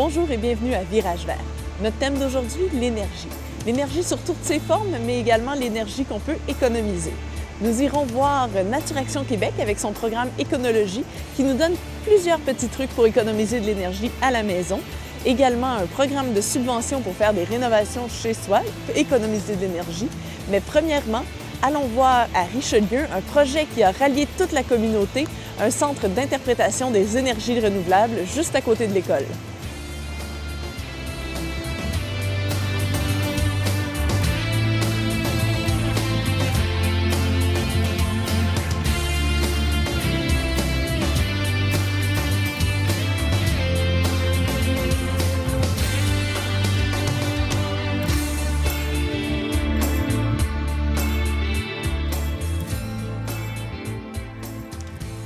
Bonjour et bienvenue à Virage Vert. Notre thème d'aujourd'hui, l'énergie. L'énergie sur toutes ses formes, mais également l'énergie qu'on peut économiser. Nous irons voir Nature Action Québec avec son programme Éconologie qui nous donne plusieurs petits trucs pour économiser de l'énergie à la maison. Également un programme de subvention pour faire des rénovations chez soi, économiser de l'énergie. Mais premièrement, allons voir à Richelieu un projet qui a rallié toute la communauté, un centre d'interprétation des énergies renouvelables juste à côté de l'école.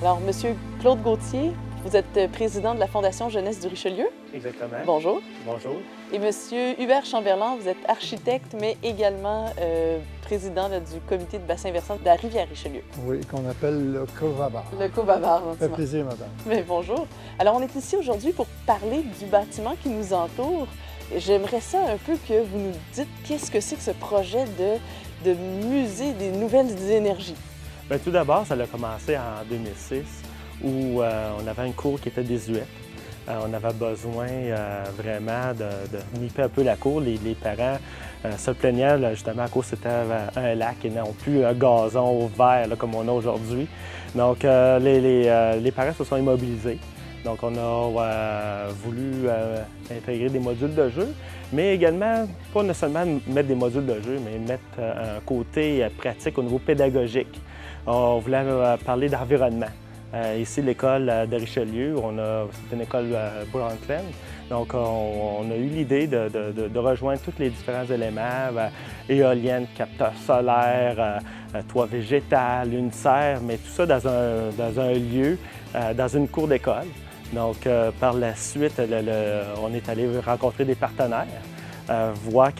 Alors, Monsieur Claude Gauthier, vous êtes président de la Fondation Jeunesse du Richelieu. Exactement. Bonjour. Bonjour. Et Monsieur Hubert Chamberlain, vous êtes architecte, mais également président du comité de bassin versant de la Rivière-Richelieu. Oui, qu'on appelle le COVABAR. Le COVABAR. Ça fait plaisir, madame. Mais bonjour. Alors, on est ici aujourd'hui pour parler du bâtiment qui nous entoure. J'aimerais ça un peu que vous nous dites qu'est-ce que c'est que ce projet de musée des nouvelles énergies. Bien, tout d'abord, ça a commencé en 2006 où on avait une cour qui était désuète. On avait besoin vraiment de nipper un peu la cour. Les parents se plaignaient justement à cause c'était un lac et non plus un gazon vert là, comme on a aujourd'hui. Donc, les parents se sont immobilisés. Donc, on a voulu intégrer des modules de jeu, mais également, pas seulement mettre des modules de jeu, mais mettre un côté pratique au niveau pédagogique. On voulait parler d'environnement. Ici, l'école de Richelieu, c'est une école Brundtland. Donc, on a eu l'idée de rejoindre tous les différents éléments, éoliennes, capteurs solaires, toit végétal, une serre, mais tout ça dans un lieu, dans une cour d'école. Donc, par la suite, on est allé rencontrer des partenaires, voir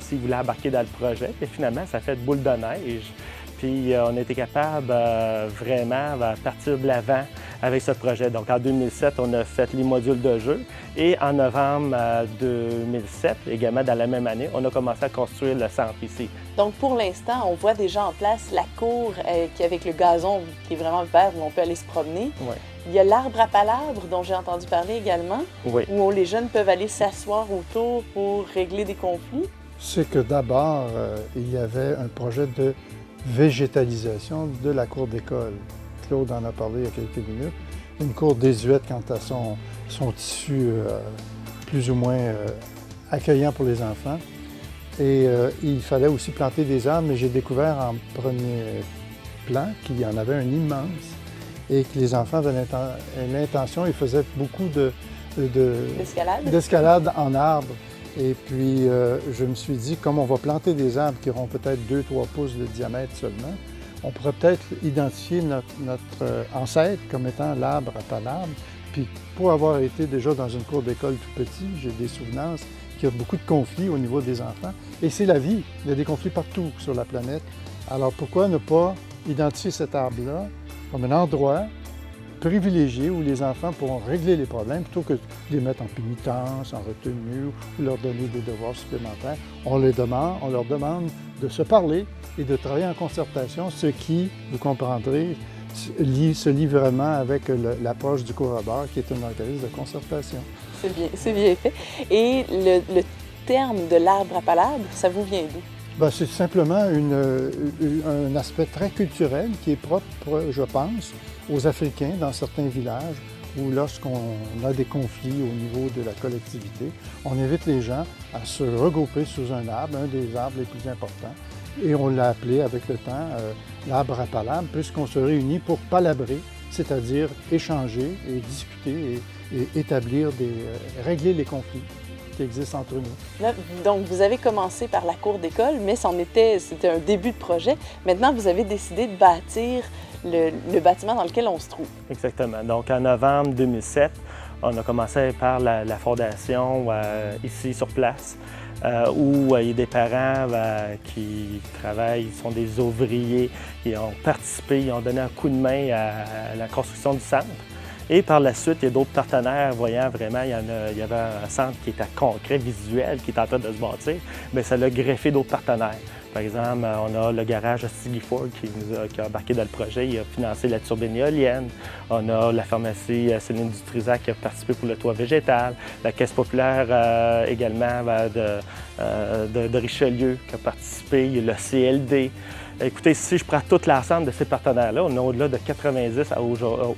s'ils voulaient embarquer dans le projet. Et finalement, ça fait boule de neige. Puis, on était capable vraiment de partir de l'avant avec ce projet. Donc, en 2007, on a fait les modules de jeu. Et en novembre 2007, également dans la même année, on a commencé à construire le centre ici. Donc, pour l'instant, on voit déjà en place la cour avec le gazon qui est vraiment vert où on peut aller se promener. Oui. Il y a l'arbre à palabre dont j'ai entendu parler également, Oui. où les jeunes peuvent aller s'asseoir autour pour régler des conflits. C'est que d'abord, il y avait un projet de végétalisation de la cour d'école. Claude en a parlé il y a quelques minutes. Une cour désuète quant à son tissu plus ou moins accueillant pour les enfants. Et il fallait aussi planter des arbres, mais j'ai découvert en premier plan qu'il y en avait un immense et que les enfants avaient l'intention, ils faisaient beaucoup d'escalade en arbre. Et puis, je me suis dit, comme on va planter des arbres qui auront peut-être 2-3 pouces de diamètre seulement, on pourrait peut-être identifier notre ancêtre comme étant l'arbre à palabre. Puis, pour avoir été déjà dans une cour d'école tout petit, j'ai des souvenirs qu'il y a beaucoup de conflits au niveau des enfants. Et c'est la vie. Il y a des conflits partout sur la planète. Alors, pourquoi ne pas identifier cet arbre-là comme un endroit privilégié où les enfants pourront régler les problèmes plutôt que de les mettre en pénitence, en retenue ou leur donner des devoirs supplémentaires. On leur demande de se parler et de travailler en concertation, ce qui, vous comprendrez, se lie vraiment avec l'approche du COVABAR, qui est un organisme de concertation. C'est bien fait. Et le terme de l'arbre à palabre, ça vous vient d'où? Bien, c'est simplement un aspect très culturel qui est propre, je pense, aux Africains dans certains villages où lorsqu'on a des conflits au niveau de la collectivité, on invite les gens à se regrouper sous un arbre, un des arbres les plus importants, et on l'a appelé avec le temps l'arbre à palabre, puisqu'on se réunit pour palabrer, c'est-à-dire échanger et discuter et régler les conflits qui existent entre nous. Là, donc, vous avez commencé par la cour d'école, mais c'était un début de projet. Maintenant, vous avez décidé de bâtir le bâtiment dans lequel on se trouve. Exactement. Donc, en novembre 2007, on a commencé par la fondation ici sur place, où il y a des parents qui travaillent, ils sont des ouvriers, ils ont participé, ils ont donné un coup de main à la construction du centre. Et par la suite, il y a d'autres partenaires voyant vraiment, il y avait un centre qui était concret, visuel, qui est en train de se bâtir, mais ça l'a greffé d'autres partenaires. Par exemple, on a le garage Stiggy Ford qui a embarqué dans le projet, il a financé la turbine éolienne. On a la pharmacie Céline Dutrisac qui a participé pour le toit végétal. La Caisse populaire également de Richelieu qui a participé. Il y a le CLD. Écoutez, si je prends tout l'ensemble de ces partenaires-là, on est au-delà de 90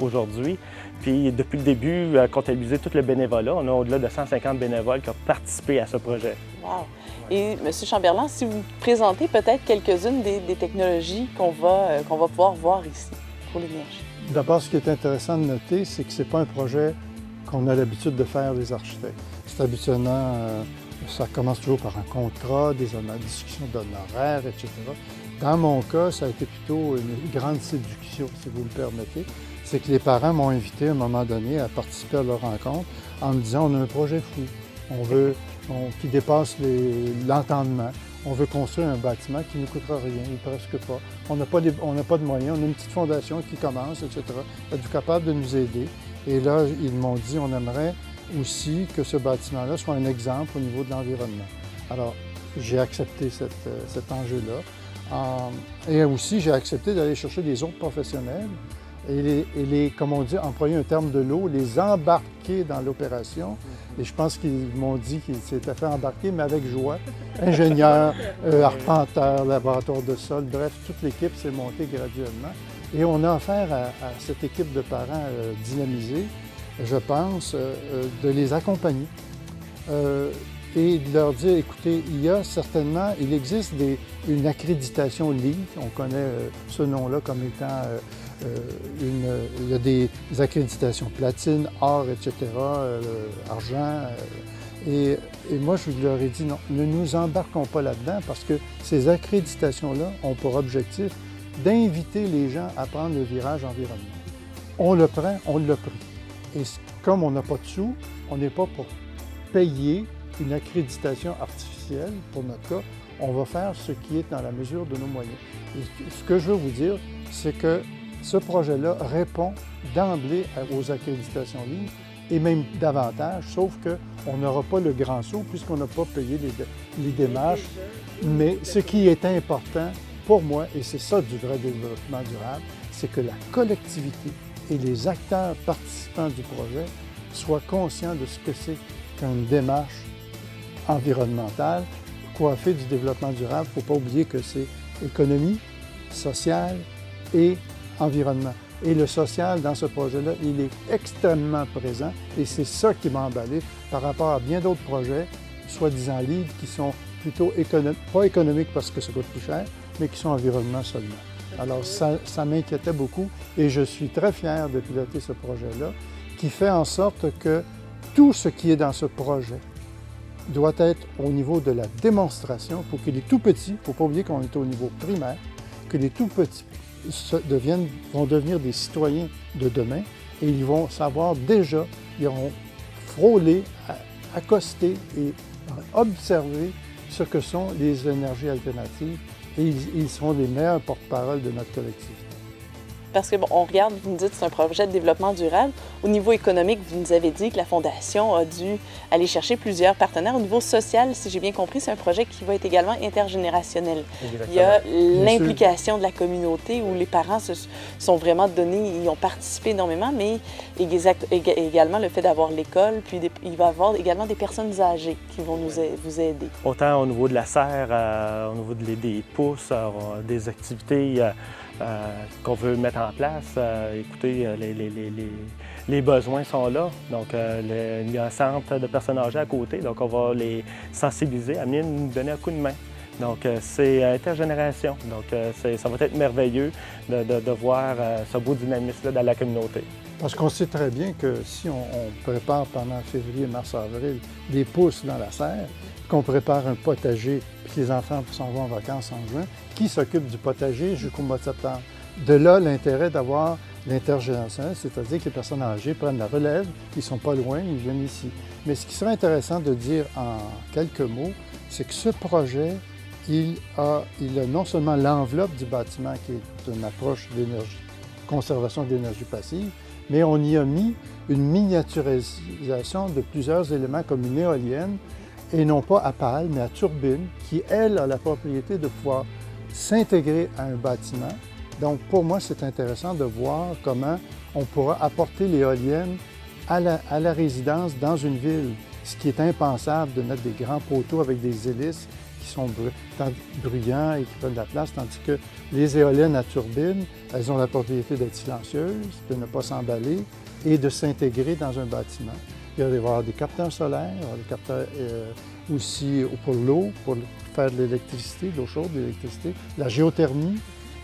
aujourd'hui. Puis depuis le début, comptabiliser tout le bénévolat, on a au-delà de 150 bénévoles qui ont participé à ce projet. Wow! Et M. Chamberlain, si vous présentez peut-être quelques-unes des technologies qu'on va pouvoir voir ici pour l'énergie. D'abord, ce qui est intéressant de noter, c'est que ce n'est pas un projet qu'on a l'habitude de faire les architectes. C'est habituellement, ça commence toujours par un contrat, des discussions d'honoraires, etc. Dans mon cas, ça a été plutôt une grande séduction, si vous me permettez. C'est que les parents m'ont invité à un moment donné à participer à leur rencontre en me disant on a un projet fou, qui dépasse l'entendement. On veut construire un bâtiment qui ne coûtera rien, ou presque pas. On n'a pas de moyens, on a une petite fondation qui commence, etc. Êtes-vous capable de nous aider? Et là, ils m'ont dit on aimerait aussi que ce bâtiment-là soit un exemple au niveau de l'environnement. Alors, j'ai accepté cet enjeu-là. Et aussi, j'ai accepté d'aller chercher des autres professionnels et comme on dit, employer un terme de l'eau, les embarquer dans l'opération. Et je pense qu'ils m'ont dit qu'ils s'étaient fait embarquer, mais avec joie. Ingénieurs, arpenteurs, laboratoire de sol, bref, toute l'équipe s'est montée graduellement. Et on a affaire à cette équipe de parents dynamisée, je pense, de les accompagner. Et de leur dire, écoutez, il existe une accréditation LEED, on connaît ce nom-là comme étant il y a des accréditations platine, or, etc., argent. Et moi, je leur ai dit non, ne nous embarquons pas là-dedans parce que ces accréditations-là ont pour objectif d'inviter les gens à prendre le virage environnement. On le prend, on l'a pris. Et comme on n'a pas de sous, on n'est pas pour payer une accréditation artificielle, pour notre cas, on va faire ce qui est dans la mesure de nos moyens. Et ce que je veux vous dire, c'est que ce projet-là répond d'emblée aux accréditations LEED et même davantage, sauf qu'on n'aura pas le grand saut puisqu'on n'a pas payé les démarches. Mais ce qui est important pour moi, et c'est ça du vrai développement durable, c'est que la collectivité et les acteurs participants du projet soient conscients de ce que c'est qu'une démarche environnementale coiffée du développement durable. Il ne faut pas oublier que c'est économie, sociale et environnement. Et le social, dans ce projet-là, il est extrêmement présent et c'est ça qui m'a emballé par rapport à bien d'autres projets, soi-disant LEED, qui sont plutôt pas économiques parce que ça coûte plus cher, mais qui sont environnement seulement. Alors, ça m'inquiétait beaucoup et je suis très fier de piloter ce projet-là qui fait en sorte que tout ce qui est dans ce projet doit être au niveau de la démonstration. Il faut que les tout-petits, il ne faut pas oublier qu'on est au niveau primaire, que les tout-petits vont devenir des citoyens de demain et ils vont savoir déjà, ils auront frôlé, accosté et observé ce que sont les énergies alternatives et ils seront les meilleurs porte-parole de notre collectivité. Parce que, bon, on regarde, vous nous dites que c'est un projet de développement durable. Au niveau économique, vous nous avez dit que la Fondation a dû aller chercher plusieurs partenaires. Au niveau social, si j'ai bien compris, c'est un projet qui va être également intergénérationnel. Exactement. Il y a l'implication de la communauté où les parents se sont vraiment donnés, ils ont participé énormément, mais également le fait d'avoir l'école, puis il va y avoir également des personnes âgées qui vont vous aider. Autant au niveau de la serre, au niveau des pousses, des activités qu'on veut mettre en place. Écoutez, les besoins sont là. Donc, il y a un centre de personnes âgées à côté. Donc, on va les sensibiliser, amener nous donner un coup de main. Donc, c'est intergénération. Donc, ça va être merveilleux de voir ce beau dynamisme-là dans la communauté. Parce qu'on sait très bien que si on prépare pendant février, mars, avril des pousses dans la serre, qu'on prépare un potager, puis que les enfants s'en vont en vacances en juin, qui s'occupe du potager jusqu'au mois de septembre? De là, l'intérêt d'avoir l'intergénérationnel, c'est-à-dire que les personnes âgées prennent la relève, ils ne sont pas loin, ils viennent ici. Mais ce qui serait intéressant de dire en quelques mots, c'est que ce projet, il a non seulement l'enveloppe du bâtiment qui est une approche d'énergie, conservation d'énergie passive, mais on y a mis une miniaturisation de plusieurs éléments comme une éolienne, et non pas à pale, mais à turbine, qui, elle, a la propriété de pouvoir s'intégrer à un bâtiment. Donc, pour moi, c'est intéressant de voir comment on pourra apporter l'éolienne à la résidence dans une ville, ce qui est impensable de mettre des grands poteaux avec des hélices qui sont bruyants et qui prennent de la place, tandis que les éoliennes à turbine, elles ont la propriété d'être silencieuses, de ne pas s'emballer et de s'intégrer dans un bâtiment. Il va y avoir des capteurs solaires, il va y avoir des capteurs aussi pour l'eau, pour faire de l'électricité, de l'eau chaude, de l'électricité, la géothermie.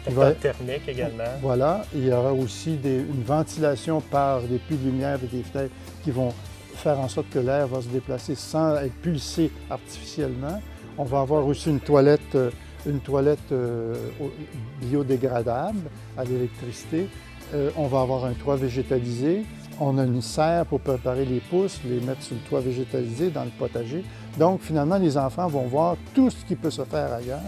Capteur thermique également. Voilà, il y aura aussi une ventilation par des puits de lumière et des fenêtres qui vont faire en sorte que l'air va se déplacer sans être pulsé artificiellement. On va avoir aussi une toilette biodégradable à l'électricité. On va avoir un toit végétalisé. On a une serre pour préparer les pousses, les mettre sur le toit végétalisé dans le potager. Donc, finalement, les enfants vont voir tout ce qui peut se faire ailleurs.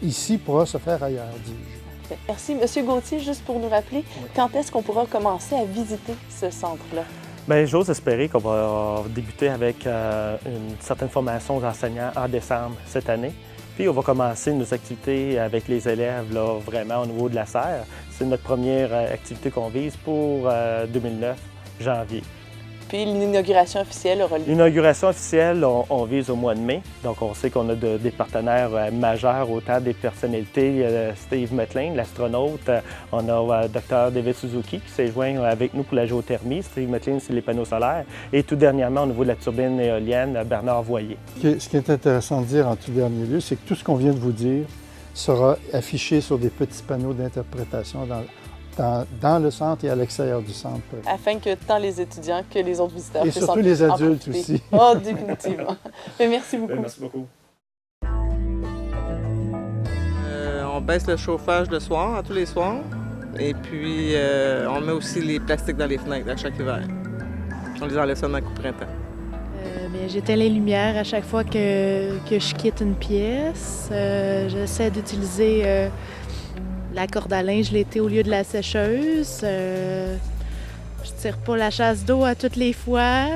Ici pourra se faire ailleurs, dis-je. Merci. M. Gauthier, juste pour nous rappeler, quand est-ce qu'on pourra commencer à visiter ce centre-là? Bien, j'ose espérer qu'on va débuter avec une certaine formation d'enseignants en décembre cette année. Puis on va commencer nos activités avec les élèves là, vraiment au niveau de la serre. C'est notre première activité qu'on vise pour 2009, janvier. Puis l'inauguration officielle aura lieu? L'inauguration officielle, on vise au mois de mai. Donc on sait qu'on a des partenaires majeurs, autant des personnalités, Steve McLean, l'astronaute. On a Dr. David Suzuki qui s'est joint avec nous pour la géothermie. Steve McLean, c'est les panneaux solaires. Et tout dernièrement, au niveau de la turbine éolienne, Bernard Voyer. Ce qui est intéressant de dire en tout dernier lieu, c'est que tout ce qu'on vient de vous dire sera affiché sur des petits panneaux d'interprétation dans le centre et à l'extérieur du centre. Afin que tant les étudiants que les autres visiteurs puissent en profiter. Et surtout les adultes aussi. Oh, définitivement. Mais merci beaucoup. Merci beaucoup. On baisse le chauffage le soir, tous les soirs. Et puis, on met aussi les plastiques dans les fenêtres à chaque hiver. On les enlève seulement au printemps. J'éteins les lumières à chaque fois que je quitte une pièce. J'essaie d'utiliser la corde à linge l'été au lieu de la sécheuse. Je tire pas la chasse d'eau à toutes les fois.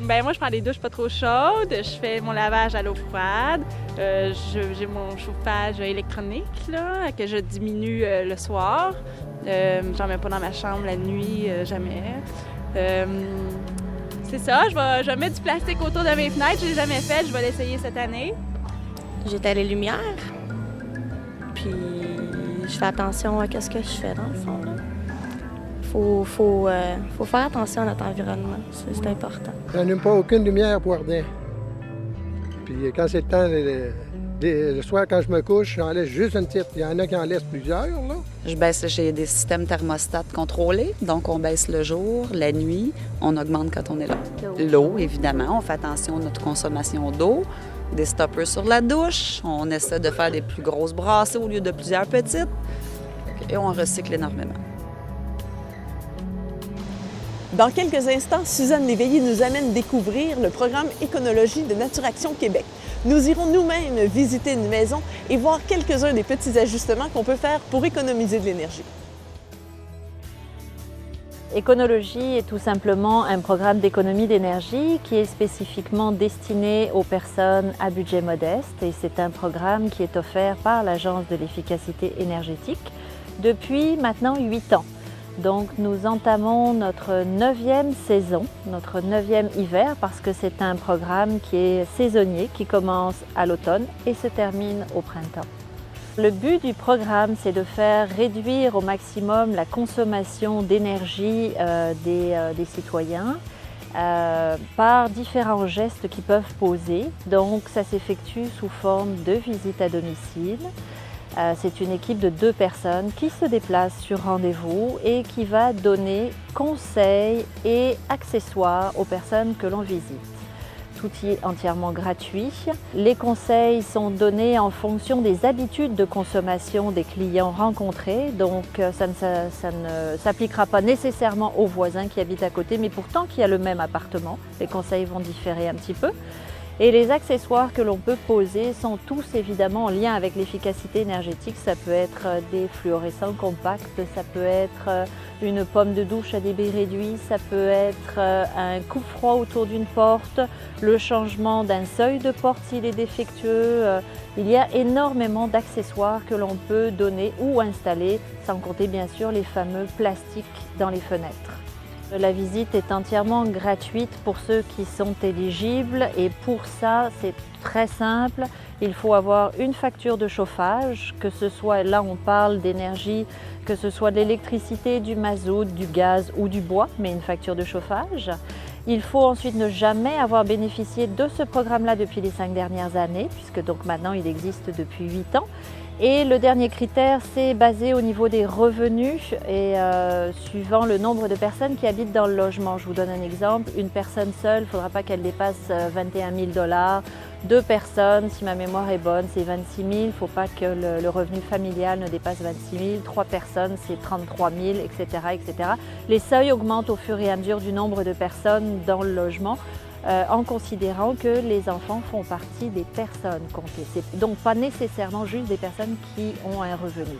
Moi, je prends des douches pas trop chaudes. Je fais mon lavage à l'eau froide. J'ai mon chauffage électronique là, que je diminue le soir. J'en mets pas dans ma chambre la nuit, jamais. C'est ça, je vais mettre du plastique autour de mes fenêtres. Je l'ai jamais fait, je vais l'essayer cette année. J'éteins les lumières. Puis je fais attention à ce que je fais dans le fond. Faut faire attention à notre environnement, c'est important. Je n'allume pas aucune lumière pour ardent. Puis quand c'est le temps, le soir quand je me couche, j'en laisse juste une petite. Il y en a qui en laissent plusieurs. Là. J'ai des systèmes thermostats contrôlés, donc on baisse le jour, la nuit, on augmente quand on est là. L'eau, évidemment, on fait attention à notre consommation d'eau. Des stoppers sur la douche, on essaie de faire des plus grosses brassées au lieu de plusieurs petites, et on recycle énormément. Dans quelques instants, Suzanne Léveillé nous amène découvrir le programme Éconologie de Naturaction Québec. Nous irons nous-mêmes visiter une maison et voir quelques-uns des petits ajustements qu'on peut faire pour économiser de l'énergie. Éconologie est tout simplement un programme d'économie d'énergie qui est spécifiquement destiné aux personnes à budget modeste et c'est un programme qui est offert par l'Agence de l'efficacité énergétique depuis maintenant 8 ans. Donc nous entamons notre 9e saison, notre 9e hiver parce que c'est un programme qui est saisonnier, qui commence à l'automne et se termine au printemps. Le but du programme, c'est de faire réduire au maximum la consommation d'énergie des citoyens par différents gestes qu'ils peuvent poser. Donc ça s'effectue sous forme de visite à domicile. C'est une équipe de 2 personnes qui se déplace sur rendez-vous et qui va donner conseils et accessoires aux personnes que l'on visite. Tout y est entièrement gratuit. Les conseils sont donnés en fonction des habitudes de consommation des clients rencontrés, donc ça ne s'appliquera pas nécessairement aux voisins qui habitent à côté, mais pourtant qui a le même appartement. Les conseils vont différer un petit peu. Et les accessoires que l'on peut poser sont tous évidemment en lien avec l'efficacité énergétique. Ça peut être des fluorescents compacts, ça peut être une pomme de douche à débit réduit, ça peut être un coupe-froid autour d'une porte, le changement d'un seuil de porte s'il est défectueux. Il y a énormément d'accessoires que l'on peut donner ou installer, sans compter bien sûr les fameux plastiques dans les fenêtres. La visite est entièrement gratuite pour ceux qui sont éligibles et pour ça, c'est très simple. Il faut avoir une facture de chauffage, que ce soit, là on parle d'énergie, que ce soit de l'électricité, du mazout, du gaz ou du bois, mais une facture de chauffage. Il faut ensuite ne jamais avoir bénéficié de ce programme-là depuis les 5 dernières années, puisque donc maintenant il existe depuis 8 ans. Et le dernier critère, c'est basé au niveau des revenus et suivant le nombre de personnes qui habitent dans le logement. Je vous donne un exemple, une personne seule, il ne faudra pas qu'elle dépasse 21 000 $. 2 personnes, si ma mémoire est bonne, c'est 26 000. Il ne faut pas que le revenu familial ne dépasse 26 000. 3 personnes, c'est 33 000, etc., etc. Les seuils augmentent au fur et à mesure du nombre de personnes dans le logement. En considérant que les enfants font partie des personnes comptées. C'est donc pas nécessairement juste des personnes qui ont un revenu.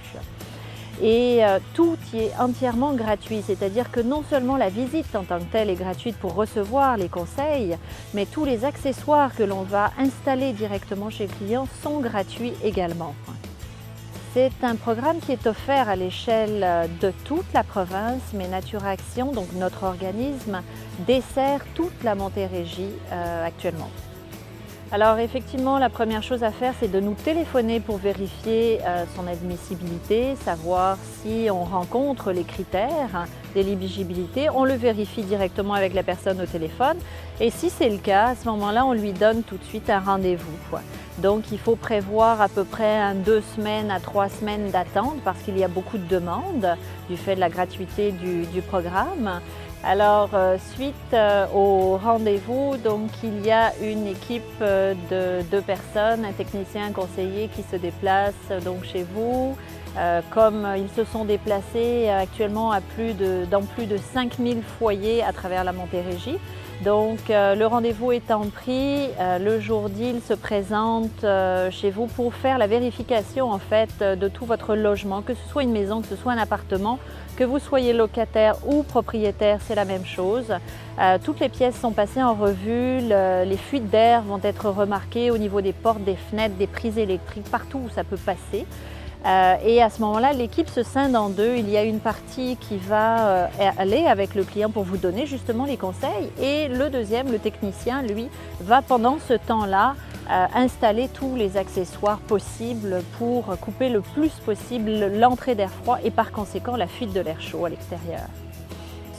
Et tout y est entièrement gratuit, c'est-à-dire que non seulement la visite en tant que telle est gratuite pour recevoir les conseils, mais tous les accessoires que l'on va installer directement chez le client sont gratuits également. C'est un programme qui est offert à l'échelle de toute la province, mais NatureAction, donc notre organisme, dessert toute la Montérégie actuellement. Alors effectivement, la première chose à faire, c'est de nous téléphoner pour vérifier son admissibilité, savoir si on rencontre les critères d'éligibilité. On le vérifie directement avec la personne au téléphone et si c'est le cas, à ce moment-là, on lui donne tout de suite un rendez-vous. Donc il faut prévoir à peu près 2 semaines à 3 semaines d'attente parce qu'il y a beaucoup de demandes du fait de la gratuité du programme. Alors suite au rendez-vous, donc il y a une équipe de 2 personnes, un technicien, un conseiller qui se déplace donc chez vous. Comme ils se sont déplacés actuellement dans plus de 5000 foyers à travers la Montérégie. Donc le rendez-vous étant pris, le jour J, il se présente chez vous pour faire la vérification en fait de tout votre logement, que ce soit une maison, que ce soit un appartement, que vous soyez locataire ou propriétaire, c'est la même chose. Toutes les pièces sont passées en revue, les fuites d'air vont être remarquées au niveau des portes, des fenêtres, des prises électriques, partout où ça peut passer. Et à ce moment-là, l'équipe se scinde en 2. Il y a une partie qui va aller avec le client pour vous donner justement les conseils et le deuxième, le technicien, lui, va pendant ce temps-là installer tous les accessoires possibles pour couper le plus possible l'entrée d'air froid et par conséquent la fuite de l'air chaud à l'extérieur.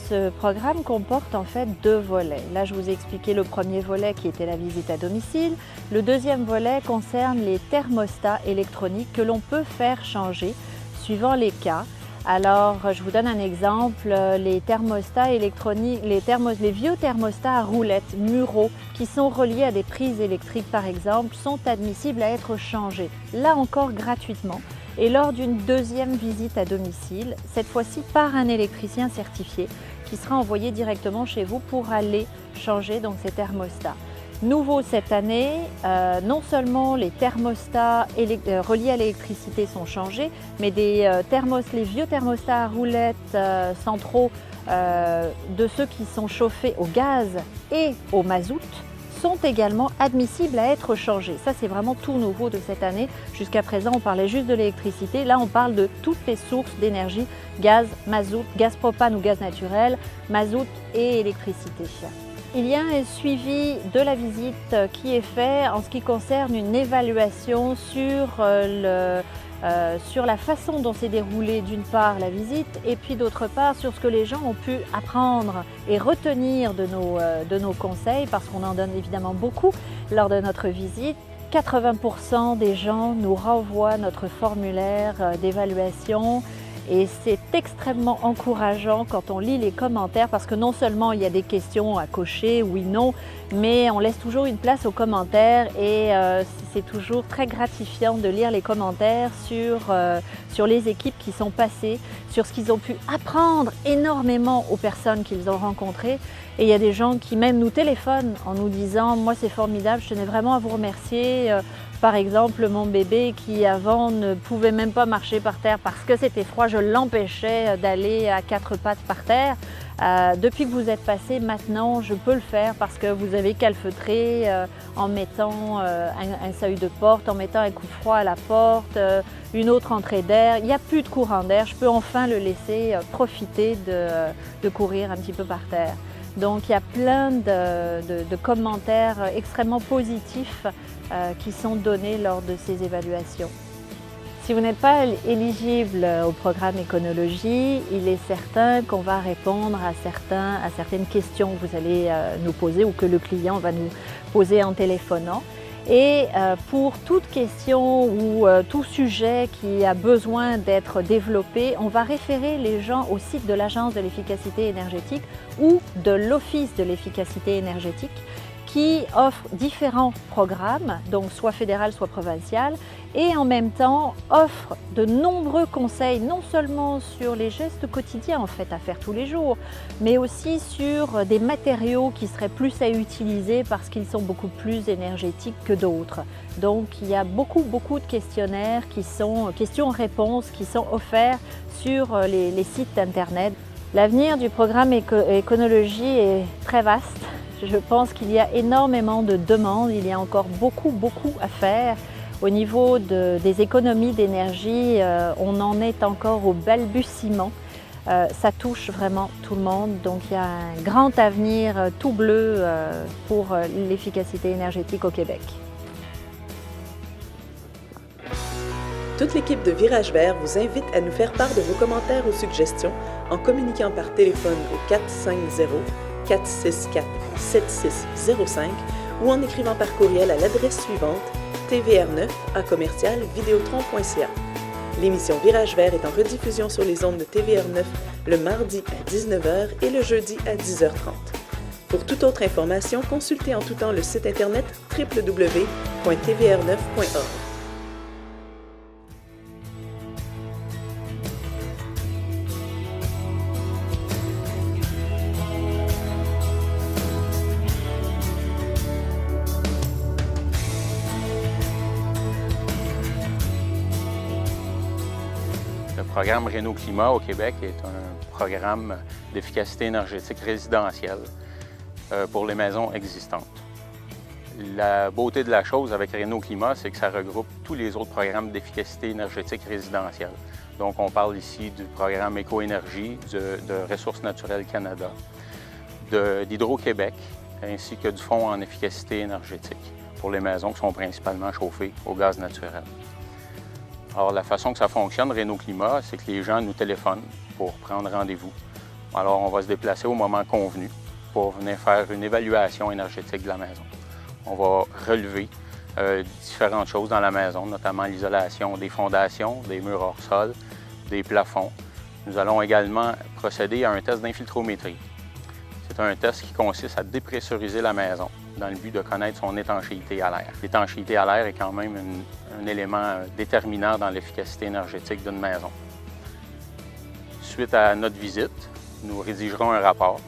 Ce programme comporte en fait 2 volets. Là, je vous ai expliqué le premier volet qui était la visite à domicile. Le deuxième volet concerne les thermostats électroniques que l'on peut faire changer suivant les cas. Alors, je vous donne un exemple. Les thermostats électroniques, les vieux thermostats à roulettes, Muro, qui sont reliés à des prises électriques par exemple, sont admissibles à être changés. Là encore gratuitement. Et lors d'une deuxième visite à domicile, cette fois-ci par un électricien certifié qui sera envoyé directement chez vous pour aller changer donc ces thermostats. Nouveau cette année, non seulement les thermostats reliés à l'électricité sont changés, mais les vieux thermostats à roulettes centraux de ceux qui sont chauffés au gaz et au mazout sont également admissibles à être changés. Ça, c'est vraiment tout nouveau de cette année. Jusqu'à présent, on parlait juste de l'électricité. Là, on parle de toutes les sources d'énergie, gaz, mazout, gaz propane ou gaz naturel, mazout et électricité. Il y a un suivi de la visite qui est fait en ce qui concerne une évaluation sur la façon dont s'est déroulée d'une part la visite et puis d'autre part sur ce que les gens ont pu apprendre et retenir de nos conseils parce qu'on en donne évidemment beaucoup lors de notre visite. 80% des gens nous renvoient notre formulaire d'évaluation Et c'est extrêmement encourageant quand on lit les commentaires parce que non seulement il y a des questions à cocher, oui, non, mais on laisse toujours une place aux commentaires et c'est toujours très gratifiant de lire les commentaires sur les équipes qui sont passées, sur ce qu'ils ont pu apprendre énormément aux personnes qu'ils ont rencontrées. Et il y a des gens qui même nous téléphonent en nous disant « Moi c'est formidable, je tenais vraiment à vous remercier ». Par exemple, mon bébé qui avant ne pouvait même pas marcher par terre parce que c'était froid, je l'empêchais d'aller à 4 pattes par terre. Depuis que vous êtes passé, maintenant je peux le faire parce que vous avez calfeutré en mettant un seuil de porte, en mettant un coup de froid à la porte, une autre entrée d'air. Il n'y a plus de courant d'air, je peux enfin le laisser profiter de courir un petit peu par terre. Donc il y a plein de commentaires extrêmement positifs qui sont donnés lors de ces évaluations. Si vous n'êtes pas éligible au programme Éconologie, il est certain qu'on va répondre à certaines questions que vous allez nous poser ou que le client va nous poser en téléphonant. Et pour toute question ou tout sujet qui a besoin d'être développé, on va référer les gens au site de l'Agence de l'efficacité énergétique ou de l'Office de l'efficacité énergétique qui offre différents programmes, donc soit fédéral, soit provincial, et en même temps offre de nombreux conseils, non seulement sur les gestes quotidiens en fait à faire tous les jours, mais aussi sur des matériaux qui seraient plus à utiliser parce qu'ils sont beaucoup plus énergétiques que d'autres. Donc il y a beaucoup de questionnaires qui sont questions-réponses qui sont offerts sur les sites internet. L'avenir du programme Éconologie est très vaste. Je pense qu'il y a énormément de demandes, il y a encore beaucoup à faire. Au niveau des économies d'énergie, on en est encore au balbutiement. Ça touche vraiment tout le monde, donc il y a un grand avenir tout bleu pour l'efficacité énergétique au Québec. Toute l'équipe de Virage Vert vous invite à nous faire part de vos commentaires ou suggestions en communiquant par téléphone au 450-464-7605 ou en écrivant par courriel à l'adresse suivante tvr9@vidéotron.ca. L'émission Virage Vert est en rediffusion sur les ondes de TVR9 le mardi à 19h et le jeudi à 10h30. Pour toute autre information, consultez en tout temps le site internet www.tvr9.org. Le programme Réno Climat au Québec est un programme d'efficacité énergétique résidentielle pour les maisons existantes. La beauté de la chose avec Réno Climat, c'est que ça regroupe tous les autres programmes d'efficacité énergétique résidentielle. Donc on parle ici du programme Éco-énergie, de Ressources naturelles Canada, d'Hydro-Québec, ainsi que du Fonds en efficacité énergétique pour les maisons qui sont principalement chauffées au gaz naturel. Alors, la façon que ça fonctionne, Réno Climat, c'est que les gens nous téléphonent pour prendre rendez-vous. Alors, on va se déplacer au moment convenu pour venir faire une évaluation énergétique de la maison. On va relever différentes choses dans la maison, notamment l'isolation des fondations, des murs hors sol, des plafonds. Nous allons également procéder à un test d'infiltrométrie. C'est un test qui consiste à dépressuriser la maison dans le but de connaître son étanchéité à l'air. L'étanchéité à l'air est quand même un élément déterminant dans l'efficacité énergétique d'une maison. Suite à notre visite, nous rédigerons un rapport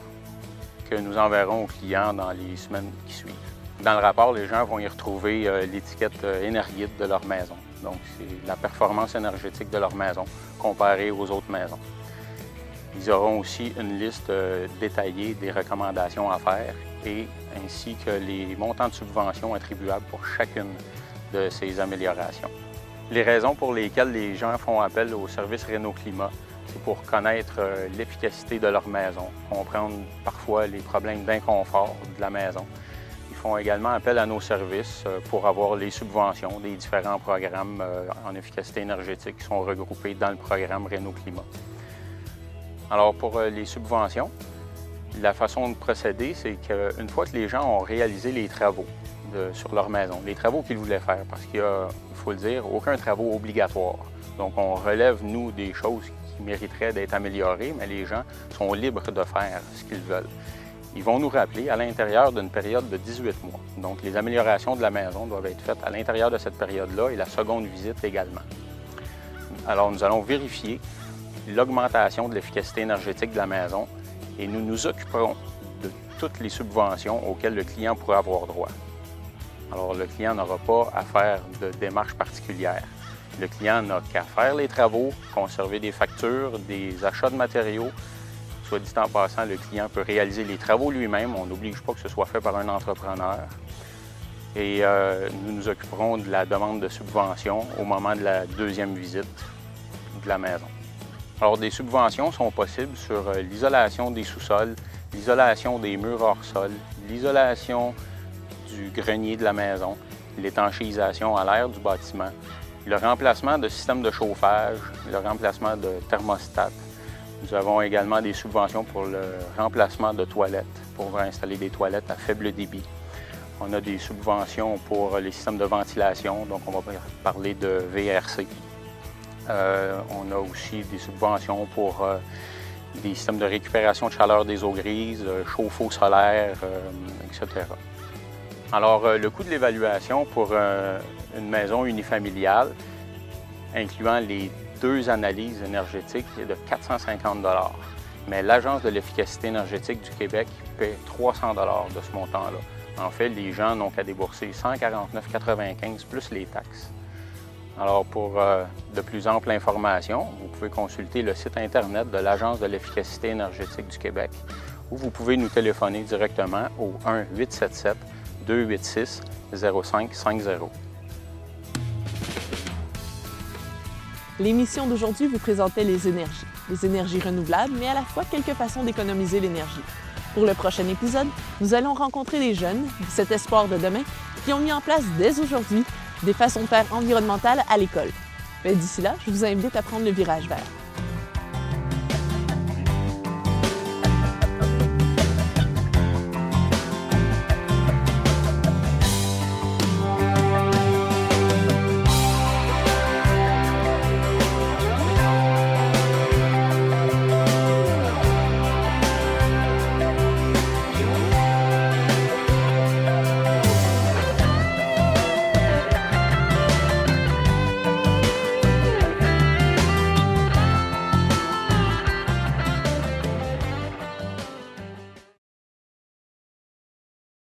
que nous enverrons aux clients dans les semaines qui suivent. Dans le rapport, les gens vont y retrouver l'étiquette Énerguide de leur maison. Donc, c'est la performance énergétique de leur maison comparée aux autres maisons. Ils auront aussi une liste détaillée des recommandations à faire et ainsi que les montants de subventions attribuables pour chacune de ces améliorations. Les raisons pour lesquelles les gens font appel au service Réno Climat, c'est pour connaître l'efficacité de leur maison, comprendre parfois les problèmes d'inconfort de la maison. Ils font également appel à nos services pour avoir les subventions des différents programmes en efficacité énergétique qui sont regroupés dans le programme Réno Climat. Alors pour les subventions, la façon de procéder, c'est qu'une fois que les gens ont réalisé les travaux sur leur maison, les travaux qu'ils voulaient faire, parce qu'il y a, il faut le dire, aucun travaux obligatoire. Donc on relève, nous, des choses qui mériteraient d'être améliorés, mais les gens sont libres de faire ce qu'ils veulent. Ils vont nous rappeler à l'intérieur d'une période de 18 mois. Donc, les améliorations de la maison doivent être faites à l'intérieur de cette période-là et la seconde visite également. Alors, nous allons vérifier l'augmentation de l'efficacité énergétique de la maison et nous nous occuperons de toutes les subventions auxquelles le client pourra avoir droit. Alors, le client n'aura pas à faire de démarche particulière. Le client n'a qu'à faire les travaux, conserver des factures, des achats de matériaux. Soit dit en passant, le client peut réaliser les travaux lui-même. On n'oblige pas que ce soit fait par un entrepreneur. Et nous nous occuperons de la demande de subvention au moment de la deuxième visite de la maison. Alors, des subventions sont possibles sur l'isolation des sous-sols, l'isolation des murs hors sol, l'isolation du grenier de la maison, l'étanchéisation à l'air du bâtiment, le remplacement de systèmes de chauffage, le remplacement de thermostats. Nous avons également des subventions pour le remplacement de toilettes, pour installer des toilettes à faible débit. On a des subventions pour les systèmes de ventilation, donc on va parler de VRC. On a aussi des subventions pour des systèmes de récupération de chaleur des eaux grises, chauffe-eau solaire, etc. Alors, le coût de l'évaluation pour une maison unifamiliale, incluant les 2 analyses énergétiques, est de 450 $. Mais l'Agence de l'efficacité énergétique du Québec paie 300 $ de ce montant-là. En fait, les gens n'ont qu'à débourser 149,95 plus les taxes. Alors, pour de plus amples informations, vous pouvez consulter le site Internet de l'Agence de l'efficacité énergétique du Québec ou vous pouvez nous téléphoner directement au 1-877-286-0550. L'émission d'aujourd'hui vous présentait les énergies renouvelables, mais à la fois quelques façons d'économiser l'énergie. Pour le prochain épisode, nous allons rencontrer les jeunes, cet espoir de demain, qui ont mis en place dès aujourd'hui des façons de faire environnementales à l'école. Mais d'ici là, je vous invite à prendre le virage vert.